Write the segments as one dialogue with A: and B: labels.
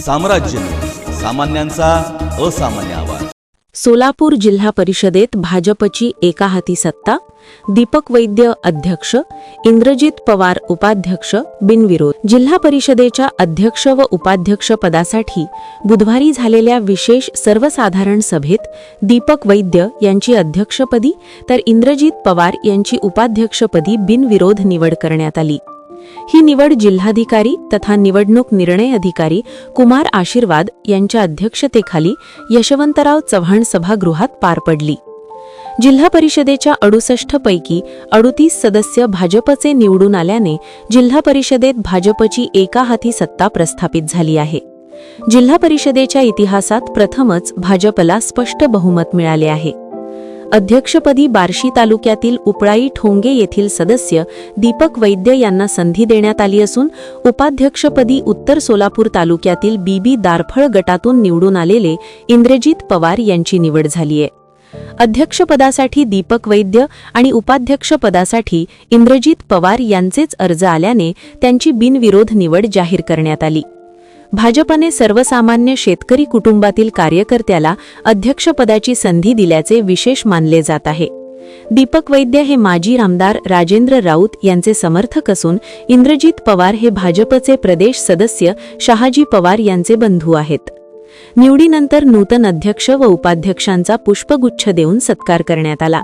A: साम्राज्य, सामान्यांचा असामान्य आवाज।
B: सोलापूर जिल्हा परिषदेत भाजपची एकाहाती सत्ता, दीपक वैद्य अध्यक्ष, इंद्रजित पवार उपाध्यक्ष, बिनविरोध। जिल्हा परिषदेच्या अध्यक्ष व उपाध्यक्ष पदासाठी बुधवारी झालेल्या विशेष सर्वसाधारण सभेत दीपक वैद्य यांची अध्यक्षपदी तर इंद्रजित पवार यांची उपाध्यक्षपदी बिनविरोध निवड करण्यात आली। ही निवड जिल्हाधिकारी तथा निवडणूक निर्णय अधिकारी कुमार आशीर्वाद यांच्या अध्यक्षतेखाली यशवंतराव चव्हाण सभागृहात पार पडली। जिल्हा परिषदेच्या 68 पैकी 38 सदस्य भाजपचे निवडून आल्याने जिल्हा परिषदेत भाजपची एकाहाती सत्ता प्रस्थापित झाली आहे। जिल्हा परिषदेच्या इतिहासात प्रथमच भाजपला स्पष्ट बहुमत मिळाले आहे। अध्यक्षपदी बार्शी तालुक्यातील उपळाई ठोंगे येथील सदस्य दीपक वैद्य यांना संधी देण्यात आली असून उपाध्यक्षपदी उत्तर सोलापूर तालुक्यातील बीबी दारफळ गटातून निवडून आलेले इंद्रजित पवार यांची निवड झाली आहे। अध्यक्षपदासाठी दीपक वैद्य आणि उपाध्यक्षपदासाठी इंद्रजित पवार यांचेच अर्ज आल्याने त्यांची बिनविरोध निवड जाहीर करण्यात आली। भाजपने सर्वसामान्य शेतकरी कुटुंबातील कार्यकर्त्याला अध्यक्षपदाची संधी दिल्याचे विशेष मानले जात आहे। दीपक वैद्य हे माजी आमदार राजेंद्र राऊत यांचे समर्थक असून इंद्रजित पवार हे भाजपचे प्रदेश सदस्य शहाजी पवार यांचे बंधू आहेत। निवडीनंतर नूतन अध्यक्ष व उपाध्यक्षांचा पुष्पगुच्छ देऊन सत्कार करण्यात आला।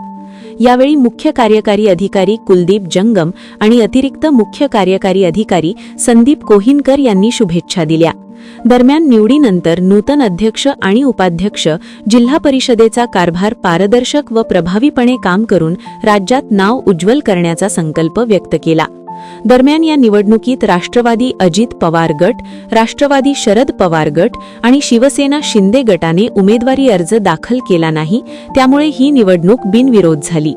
B: यावेळी मुख्य कार्यकारी अधिकारी कुलदीप जंगम आणि अतिरिक्त मुख्य कार्यकारी अधिकारी संदीप कोहिनकर यांनी शुभेच्छा दिल्या। दरम्यान निवडीनंतर नूतन अध्यक्ष आणि उपाध्यक्ष जिल्हा परिषदेचा कारभार पारदर्शक व प्रभावीपणे काम करून राज्यात नाव उज्ज्वल करण्याचा संकल्प व्यक्त केला। दरम्यान या निवडणुकीत राष्ट्रवादी अजित पवार गट, राष्ट्रवादी शरद पवार गट आणि शिवसेना शिंदे गटाने उमेदवारी अर्ज दाखल केला नाही, त्यामुळे ही निवडणूक बिनविरोध झाली।